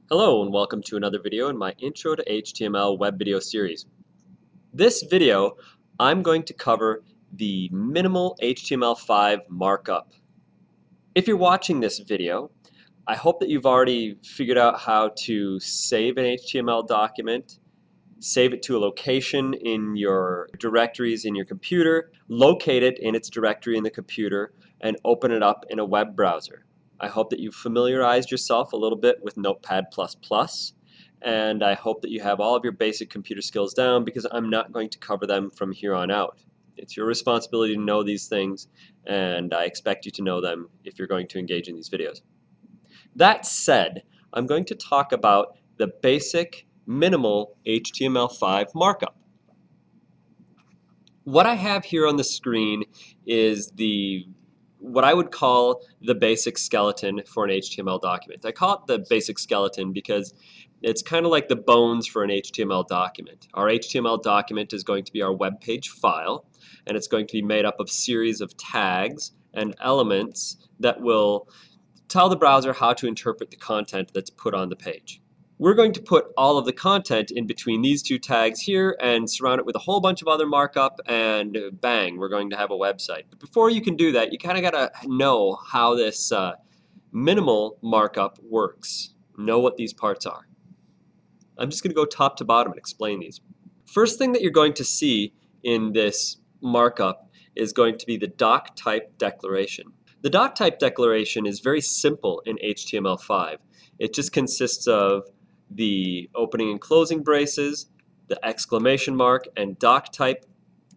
Hello and welcome to another video in my Intro to HTML web video series. This video, I'm going to cover the minimal HTML5 markup. If you're watching this video, I hope that you've already figured out how to save an HTML document, save it to a location in your directories in your computer, locate it in its directory in the computer, and open it up in a web browser. I hope that you've familiarized yourself a little bit with Notepad++, and I hope that you have all of your basic computer skills down because I'm not going to cover them from here on out. It's your responsibility to know these things, and I expect you to know them if you're going to engage in these videos. That said, I'm going to talk about the basic minimal HTML5 markup. What I have here on the screen is what I would call the basic skeleton for an HTML document. I call it the basic skeleton because it's kind of like the bones for an HTML document. Our HTML document is going to be our web page file, and it's going to be made up of series of tags and elements that will tell the browser how to interpret the content that's put on the page. We're going to put all of the content in between these two tags here and surround it with a whole bunch of other markup, and bang, we're going to have a website. But before you can do that, you kind of got to know how this minimal markup works, know what these parts are. I'm just going to go top to bottom and explain these. First thing that you're going to see in this markup is going to be the Doctype declaration. The Doctype declaration is very simple in HTML5. It just consists of the opening and closing braces, the exclamation mark, and Doctype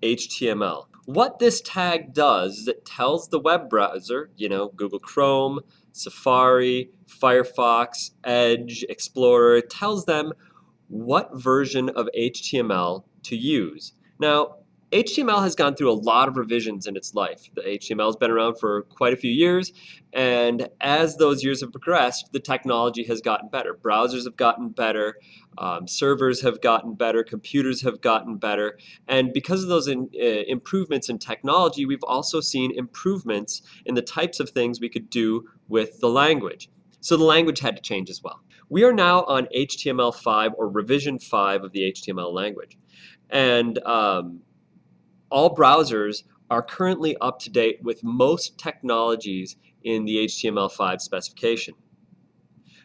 HTML. What this tag does is it tells the web browser, Google Chrome, Safari, Firefox, Edge, Explorer, it tells them what version of HTML to use. Now, HTML has gone through a lot of revisions in its life. The HTML has been around for quite a few years, and as those years have progressed, the technology has gotten better. Browsers have gotten better, servers have gotten better, computers have gotten better, and because of those improvements in technology, we've also seen improvements in the types of things we could do with the language. So the language had to change as well. We are now on HTML5 or revision 5 of the HTML language, and all browsers are currently up to date with most technologies in the HTML5 specification.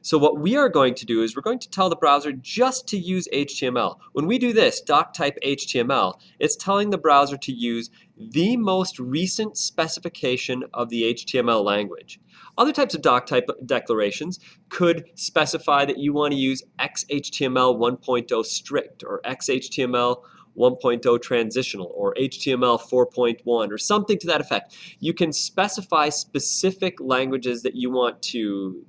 So what we are going to do is we're going to tell the browser just to use HTML. When we do this, doctype HTML, it's telling the browser to use the most recent specification of the HTML language. Other types of doctype declarations could specify that you want to use XHTML 1.0 strict or XHTML 1.0 transitional or HTML 4.1 or something to that effect. You can specify specific languages that you want to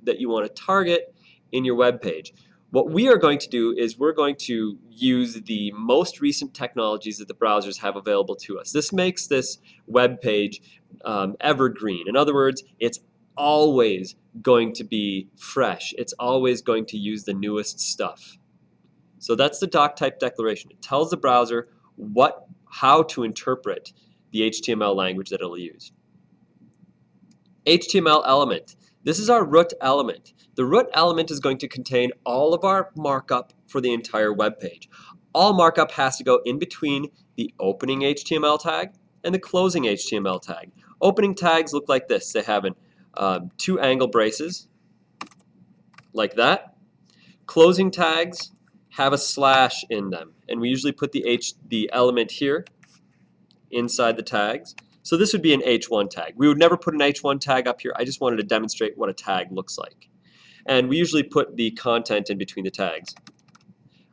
target in your web page. What we are going to do is we're going to use the most recent technologies that the browsers have available to us. This makes this web page evergreen. In other words, it's always going to be fresh. It's always going to use the newest stuff. So that's the doctype declaration. It tells the browser how to interpret the HTML language that it'll use. HTML element. This is our root element. The root element is going to contain all of our markup for the entire web page. All markup has to go in between the opening HTML tag and the closing HTML tag. Opening tags look like this. They have two angle braces, like that. Closing tags have a slash in them, and we usually put the element here inside the tags. So this would be an H1 tag. We would never put an H1 tag up here. I just wanted to demonstrate what a tag looks like. And we usually put the content in between the tags.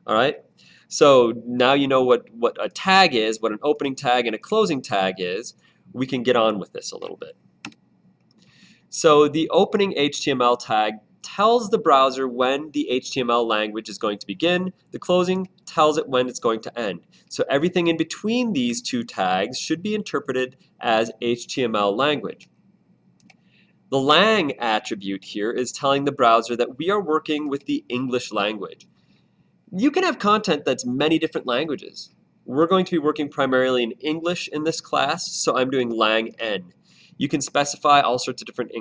All right? So now you know what a tag is, what an opening tag and a closing tag is. We can get on with this a little bit. So the opening HTML tag tells the browser when the HTML language is going to begin. The closing tells it when it's going to end. So everything in between these two tags should be interpreted as HTML language. The lang attribute here is telling the browser that we are working with the English language. You can have content that's many different languages. We're going to be working primarily in English in this class, so I'm doing lang n. You can specify all sorts of different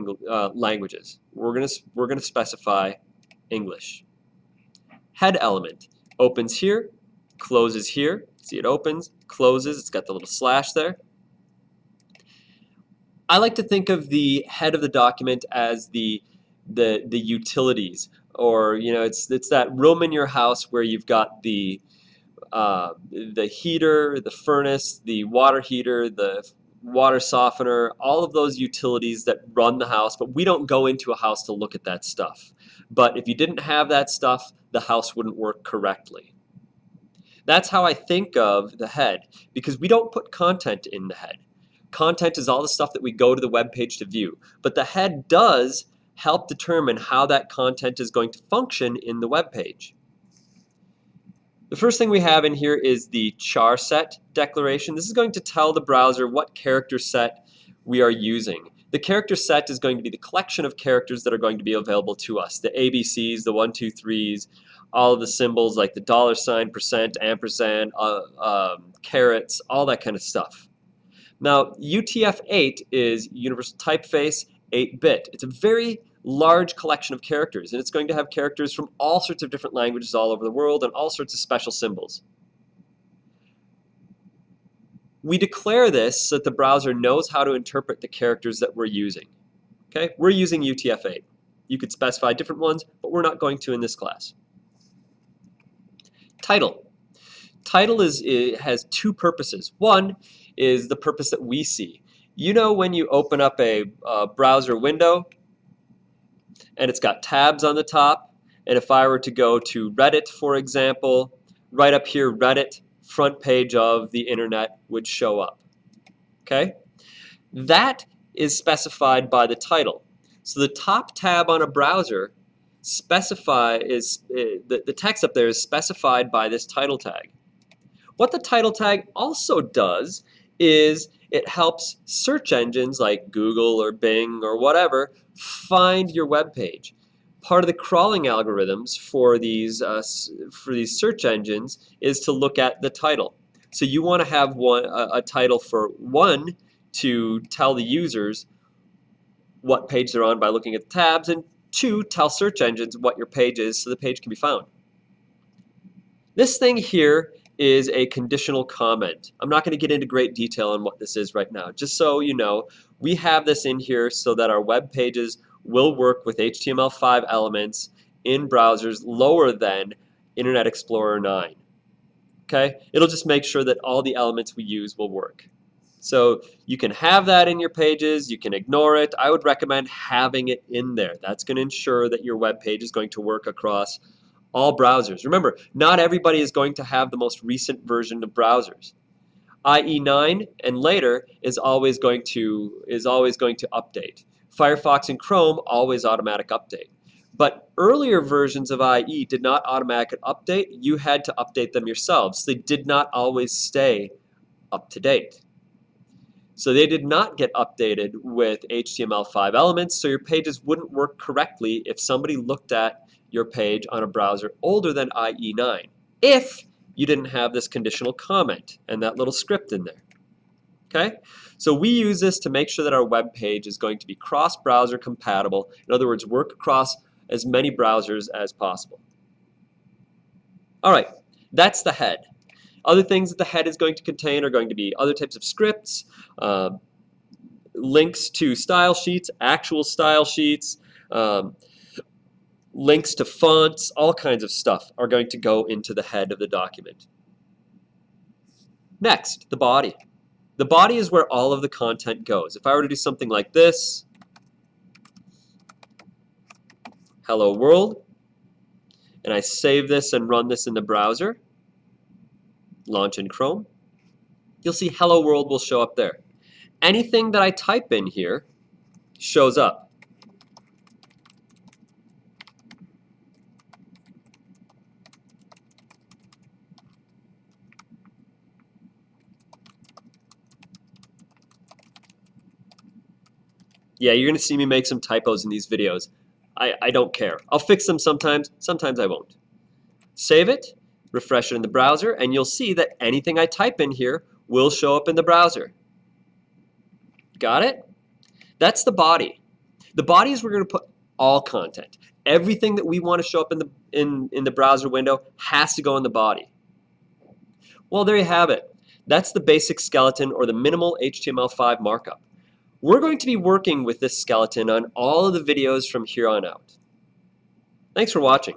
languages. We're going to specify English. head element. Opens here, closes here. See, it opens, closes, it's got the little slash there. I like to think of the head of the document as the utilities, or it's that room in your house where you've got the heater, the furnace, the water heater, the water softener, all of those utilities that run the house, but we don't go into a house to look at that stuff. But if you didn't have that stuff, the house wouldn't work correctly. That's how I think of the head, because we don't put content in the head. Content is all the stuff that we go to the web page to view, but the head does help determine how that content is going to function in the web page. The first thing we have in here is the char set declaration. This is going to tell the browser what character set we are using. The character set is going to be the collection of characters that are going to be available to us. The ABCs, the 1, 2, 3s, all of the symbols like the $, percent, ampersand, carets, all that kind of stuff. Now, UTF-8 is Universal Typeface 8-bit. It's a very large collection of characters, and it's going to have characters from all sorts of different languages all over the world and all sorts of special symbols. We declare this so that the browser knows how to interpret the characters that we're using. Okay? We're using UTF-8. You could specify different ones, but we're not going to in this class. Title. Title has two purposes. One is the purpose that we see. You know, when you open up a browser window and it's got tabs on the top, and if I were to go to Reddit, for example, right up here, Reddit, front page of the internet would show up. Okay? That is specified by the title. So the top tab on a browser the text up there is specified by this title tag. What the title tag also does is it helps search engines like Google or Bing or whatever find your web page. Part of the crawling algorithms for these search engines is to look at the title. So you want to have a title for one to tell the users what page they're on by looking at the tabs, and two, tell search engines what your page is so the page can be found. This thing here is a conditional comment. I'm not going to get into great detail on what this is right now. Just so you know, we have this in here so that our web pages will work with HTML5 elements in browsers lower than Internet Explorer 9. Okay? It'll just make sure that all the elements we use will work. So you can have that in your pages, you can ignore it. I would recommend having it in there. That's going to ensure that your web page is going to work across all browsers. Remember, not everybody is going to have the most recent version of browsers. IE9 and later is always going to update. Firefox and Chrome always automatic update. But earlier versions of IE did not automatic update. You had to update them yourselves. They did not always stay up to date. So they did not get updated with HTML5 elements, so your pages wouldn't work correctly if somebody looked at your page on a browser older than IE9, if you didn't have this conditional comment and that little script in there. Okay? So we use this to make sure that our web page is going to be cross-browser compatible. In other words, work across as many browsers as possible. All right, that's the head. Other things that the head is going to contain are going to be other types of scripts, links to style sheets, actual style sheets, links to fonts, all kinds of stuff are going to go into the head of the document. Next, the body. The body is where all of the content goes. If I were to do something like this, hello world, and I save this and run this in the browser, launch in Chrome, you'll see hello world will show up there. Anything that I type in here shows up. Yeah, you're going to see me make some typos in these videos. I don't care. I'll fix them sometimes, sometimes I won't. Save it, refresh it in the browser, and you'll see that anything I type in here will show up in the browser. Got it? That's the body. The body is where we're going to put all content. Everything that we want to show up in the browser window has to go in the body. Well, there you have it. That's the basic skeleton, or the minimal HTML5 markup. We're going to be working with this skeleton on all of the videos from here on out. Thanks for watching.